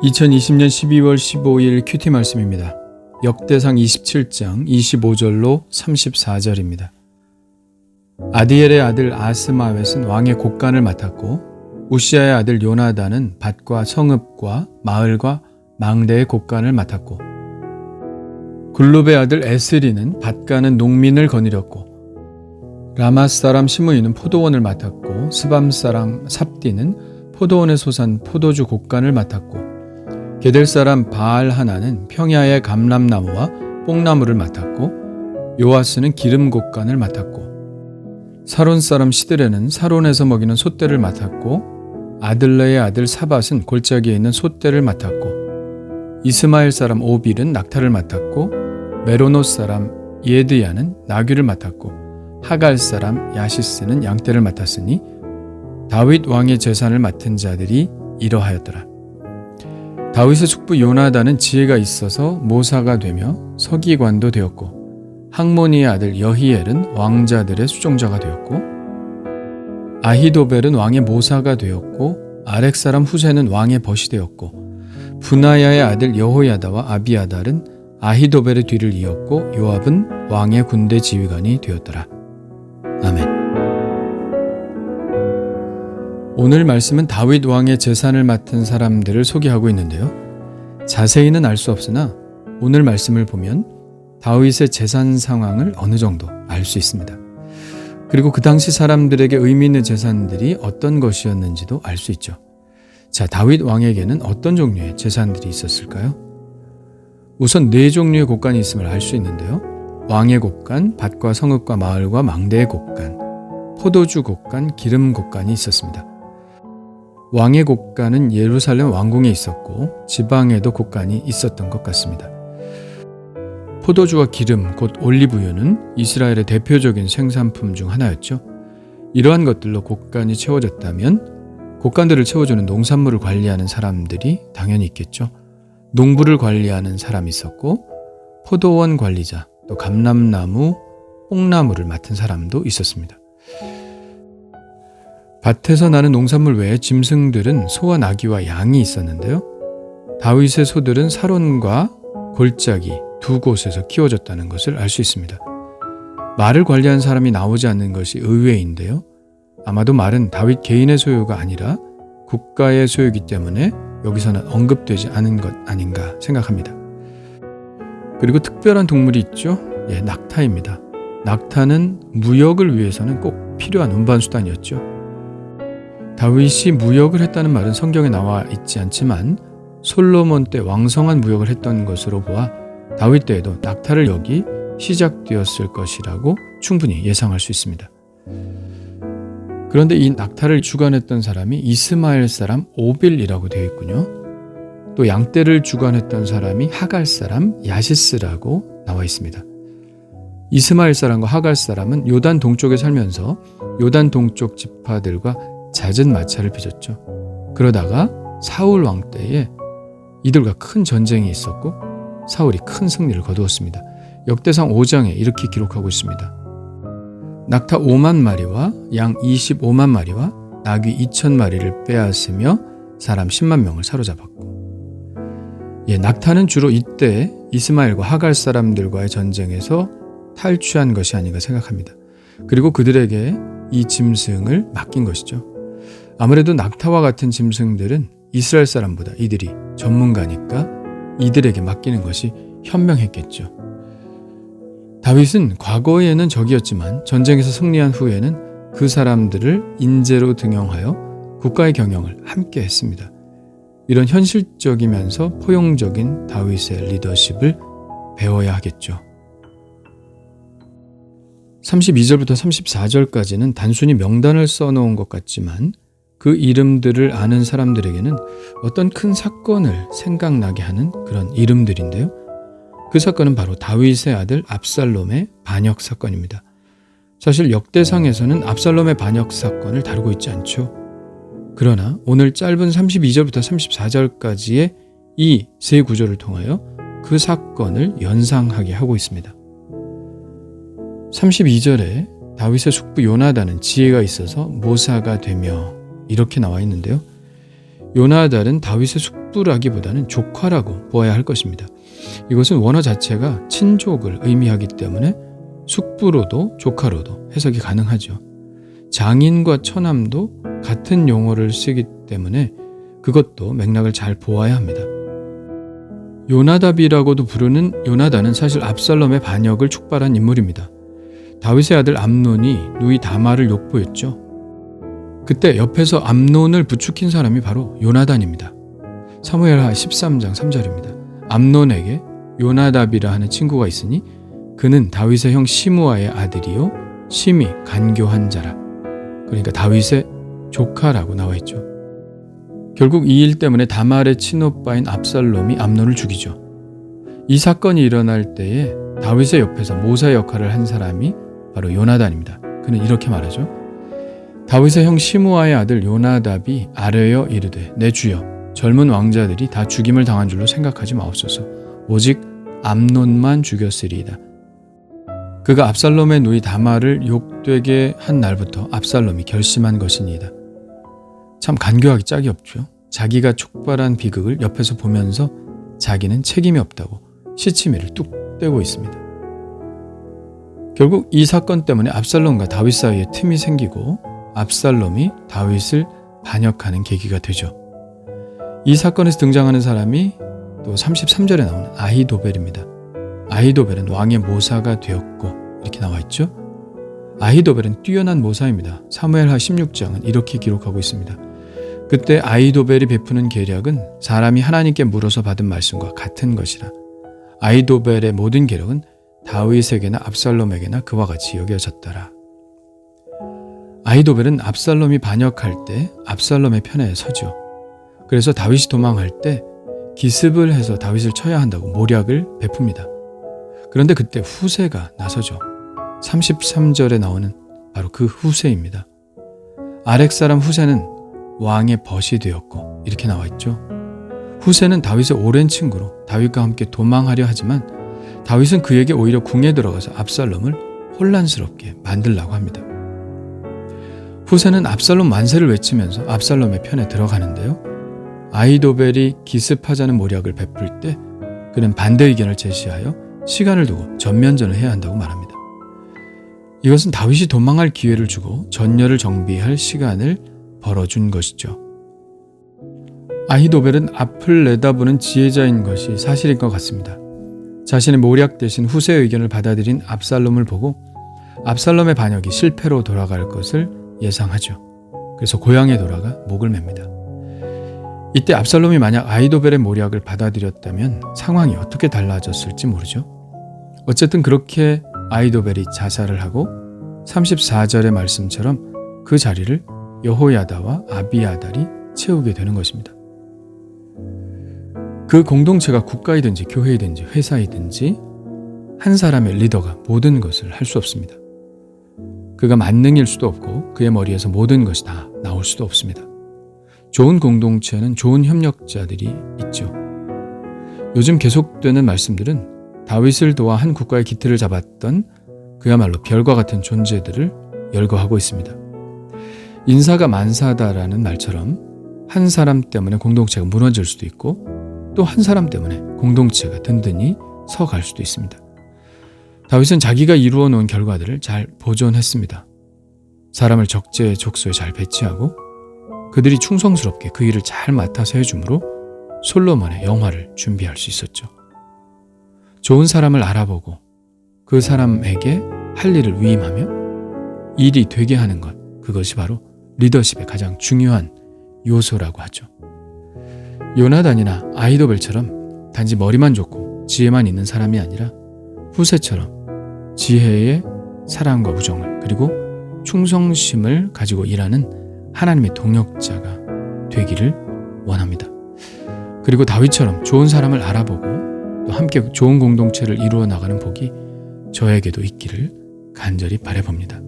2020년 12월 15일 큐티 말씀입니다. 역대상 27장 25절로 34절입니다. 아디엘의 아들 아스마웻은 왕의 곡간을 맡았고 우시아의 아들 요나단은 밭과 성읍과 마을과 망대의 곡간을 맡았고 굴룹의 아들 에스리는 밭가는 농민을 거느렸고 라마 사람 시므이는 포도원을 맡았고 스밤 사람 삽디는 포도원에 솟은 포도주 곡간을 맡았고 게델 사람 바알 하나는 평야의 감람나무와 뽕나무를 맡았고 요아스는 기름 곡간을 맡았고 사론 사람 시드레는 사론에서 먹이는 솥대를 맡았고 아들레의 아들 사밧은 골짜기에 있는 솥대를 맡았고 이스마엘 사람 오빌은 낙타를 맡았고 메로노 사람 예드야는 나귀를 맡았고 하갈 사람 야시스는 양떼를 맡았으니 다윗 왕의 재산을 맡은 자들이 이러하였더라. 다윗의 숙부 요나단은 지혜가 있어서 모사가 되며 서기관도 되었고 학모니의 아들 여히엘은 왕자들의 수종자가 되었고 아히도벨은 왕의 모사가 되었고 아렉 사람 후세는 왕의 벗이 되었고 분하야의 아들 여호야다와 아비아달은 아히도벨의 뒤를 이었고 요압은 왕의 군대 지휘관이 되었더라. 아멘. 오늘 말씀은 다윗 왕의 재산을 맡은 사람들을 소개하고 있는데요. 자세히는 알 수 없으나 오늘 말씀을 보면 다윗의 재산 상황을 어느 정도 알 수 있습니다. 그리고 그 당시 사람들에게 의미 있는 재산들이 어떤 것이었는지도 알 수 있죠. 자, 다윗 왕에게는 어떤 종류의 재산들이 있었을까요? 우선 4종류의 곡간이 있음을 알 수 있는데요. 왕의 곡간, 밭과 성읍과 마을과 망대의 곡간, 포도주 곡간, 기름 곡간이 있었습니다. 왕의 곡간은 예루살렘 왕궁에 있었고 지방에도 곡간이 있었던 것 같습니다. 포도주와 기름, 곧 올리브유는 이스라엘의 대표적인 생산품 중 하나였죠. 이러한 것들로 곡간이 채워졌다면 곡간들을 채워주는 농산물을 관리하는 사람들이 당연히 있겠죠. 농부를 관리하는 사람이 있었고 포도원 관리자, 또 감람나무, 뽕나무를 맡은 사람도 있었습니다. 밭에서 나는 농산물 외에 짐승들은 소와 나귀와 양이 있었는데요. 다윗의 소들은 사론과 골짜기 두 곳에서 키워졌다는 것을 알 수 있습니다. 말을 관리한 사람이 나오지 않는 것이 의외인데요. 아마도 말은 다윗 개인의 소유가 아니라 국가의 소유이기 때문에 여기서는 언급되지 않은 것 아닌가 생각합니다. 그리고 특별한 동물이 있죠. 낙타입니다. 낙타는 무역을 위해서는 꼭 필요한 운반수단이었죠. 다윗이 무역을 했다는 말은 성경에 나와 있지 않지만 솔로몬 때 왕성한 무역을 했던 것으로 보아 다윗 때에도 낙타를 역이 시작되었을 것이라고 충분히 예상할 수 있습니다. 그런데 이 낙타를 주관했던 사람이 이스마엘 사람 오빌이라고 되어 있군요. 또 양떼를 주관했던 사람이 하갈 사람 야시스라고 나와 있습니다. 이스마엘 사람과 하갈 사람은 요단 동쪽에 살면서 요단 동쪽 지파들과 잦은 마차를 빚었죠. 그러다가 사울 왕 때에 이들과 큰 전쟁이 있었고 사울이 큰 승리를 거두었습니다. 역대상 5장에 이렇게 기록하고 있습니다. 낙타 5만 마리와 양 25만 마리와 나귀 2천 마리를 빼앗으며 사람 10만 명을 사로잡았고 낙타는 주로 이때 이스마엘과 하갈 사람들과의 전쟁에서 탈취한 것이 아닌가 생각합니다. 그리고 그들에게 이 짐승을 맡긴 것이죠. 아무래도 낙타와 같은 짐승들은 이스라엘 사람보다 이들이 전문가니까 이들에게 맡기는 것이 현명했겠죠. 다윗은 과거에는 적이었지만 전쟁에서 승리한 후에는 그 사람들을 인재로 등용하여 국가의 경영을 함께 했습니다. 이런 현실적이면서 포용적인 다윗의 리더십을 배워야 하겠죠. 32절부터 34절까지는 단순히 명단을 써놓은 것 같지만 그 이름들을 아는 사람들에게는 어떤 큰 사건을 생각나게 하는 그런 이름들인데요. 그 사건은 바로 다윗의 아들 압살롬의 반역 사건입니다. 사실 역대상에서는 압살롬의 반역 사건을 다루고 있지 않죠. 그러나 오늘 짧은 32절부터 34절까지의 이 세 구절을 통하여 그 사건을 연상하게 하고 있습니다. 32절에 다윗의 숙부 요나단은 지혜가 있어서 모사가 되며 이렇게 나와 있는데요. 요나단은 다윗의 숙부라기보다는 조카라고 보아야 할 것입니다. 이것은 원어 자체가 친족을 의미하기 때문에 숙부로도 조카로도 해석이 가능하죠. 장인과 처남도 같은 용어를 쓰기 때문에 그것도 맥락을 잘 보아야 합니다. 요나답이라고도 부르는 요나단은 사실 압살롬의 반역을 촉발한 인물입니다. 다윗의 아들 암논이 누이 다말을 욕보였죠. 그때 옆에서 암논을 부추긴 사람이 바로 요나단입니다. 사무엘하 13장 3절입니다. 암논에게 요나답이라 하는 친구가 있으니 그는 다윗의 형 시므아의 아들이요 심히 간교한 자라. 그러니까 다윗의 조카라고 나와 있죠. 결국 이 일 때문에 다말의 친오빠인 압살롬이 암논을 죽이죠. 이 사건이 일어날 때에 다윗의 옆에서 모사 역할을 한 사람이 바로 요나단입니다. 그는 이렇게 말하죠. 다윗의 형 시므아의 아들 요나답이 아뢰어 이르되 내 주여 젊은 왕자들이 다 죽임을 당한 줄로 생각하지 마옵소서. 오직 암논만 죽였으리이다. 그가 압살롬의 누이 다말을 욕되게 한 날부터 압살롬이 결심한 것이니이다. 참 간교하기 짝이 없죠. 자기가 촉발한 비극을 옆에서 보면서 자기는 책임이 없다고 시치미를 뚝 떼고 있습니다. 결국 이 사건 때문에 압살롬과 다윗 사이에 틈이 생기고 압살롬이 다윗을 반역하는 계기가 되죠. 이 사건에서 등장하는 사람이 또 33절에 나오는 아히도벨입니다. 아히도벨은 왕의 모사가 되었고 이렇게 나와 있죠. 아히도벨은 뛰어난 모사입니다. 사무엘하 16장은 이렇게 기록하고 있습니다. 그때 아히도벨이 베푸는 계략은 사람이 하나님께 물어서 받은 말씀과 같은 것이라. 아히도벨의 모든 계략은 다윗에게나 압살롬에게나 그와 같이 여겨졌더라. 아히도벨은 압살롬이 반역할 때 압살롬의 편에 서죠. 그래서 다윗이 도망할 때 기습을 해서 다윗을 쳐야 한다고 모략을 베풉니다. 그런데 그때 후세가 나서죠. 33절에 나오는 바로 그 후세입니다. 아렉 사람 후세는 왕의 벗이 되었고 이렇게 나와 있죠. 후세는 다윗의 오랜 친구로 다윗과 함께 도망하려 하지만 다윗은 그에게 오히려 궁에 들어가서 압살롬을 혼란스럽게 만들려고 합니다. 후세는 압살롬 만세를 외치면서 압살롬의 편에 들어가는데요. 아히도벨이 기습하자는 모략을 베풀 때 그는 반대 의견을 제시하여 시간을 두고 전면전을 해야 한다고 말합니다. 이것은 다윗이 도망할 기회를 주고 전열을 정비할 시간을 벌어준 것이죠. 아히도벨은 앞을 내다보는 지혜자인 것이 사실인 것 같습니다. 자신의 모략 대신 후세의 의견을 받아들인 압살롬을 보고 압살롬의 반역이 실패로 돌아갈 것을 예상하죠. 그래서 고향에 돌아가 목을 맵니다. 이때 압살롬이 만약 아히도벨의 모략을 받아들였다면 상황이 어떻게 달라졌을지 모르죠. 어쨌든 그렇게 아히도벨이 자살을 하고 34절의 말씀처럼 그 자리를 여호야다와 아비아달이 채우게 되는 것입니다. 그 공동체가 국가이든지 교회이든지 회사이든지 한 사람의 리더가 모든 것을 할 수 없습니다. 그가 만능일 수도 없고 그의 머리에서 모든 것이 다 나올 수도 없습니다. 좋은 공동체는 좋은 협력자들이 있죠. 요즘 계속되는 말씀들은 다윗을 도와 한 국가의 기틀을 잡았던 그야말로 별과 같은 존재들을 열거하고 있습니다. 인사가 만사다라는 말처럼 한 사람 때문에 공동체가 무너질 수도 있고 또 한 사람 때문에 공동체가 든든히 서갈 수도 있습니다. 다윗은 자기가 이루어 놓은 결과들을 잘 보존했습니다. 사람을 적재적소에 잘 배치하고 그들이 충성스럽게 그 일을 잘 맡아서 해주므로 솔로몬의 영화를 준비할 수 있었죠. 좋은 사람을 알아보고 그 사람에게 할 일을 위임하며 일이 되게 하는 것, 그것이 바로 리더십의 가장 중요한 요소라고 하죠. 요나단이나 아히도벨처럼 단지 머리만 좋고 지혜만 있는 사람이 아니라 후세처럼 지혜의 사랑과 우정을 그리고 충성심을 가지고 일하는 하나님의 동역자가 되기를 원합니다. 그리고 다윗처럼 좋은 사람을 알아보고 또 함께 좋은 공동체를 이루어 나가는 복이 저에게도 있기를 간절히 바라봅니다.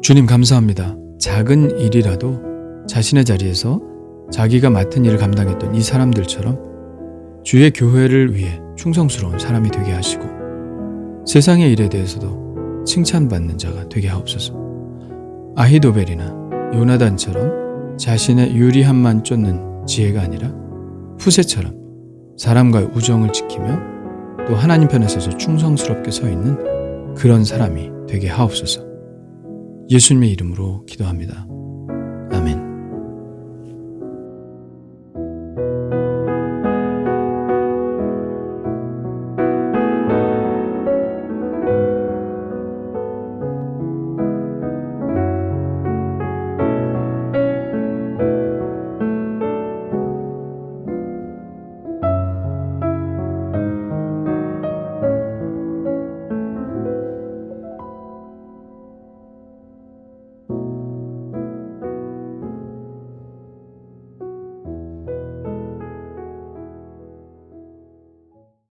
주님 감사합니다. 작은 일이라도 자신의 자리에서 자기가 맡은 일을 감당했던 이 사람들처럼 주의 교회를 위해 충성스러운 사람이 되게 하시고 세상의 일에 대해서도 칭찬받는 자가 되게 하옵소서. 아히도벨이나 요나단처럼 자신의 유리함만 쫓는 지혜가 아니라 후세처럼 사람과의 우정을 지키며 또 하나님 편에 서서 충성스럽게 서 있는 그런 사람이 되게 하옵소서. 예수님의 이름으로 기도합니다.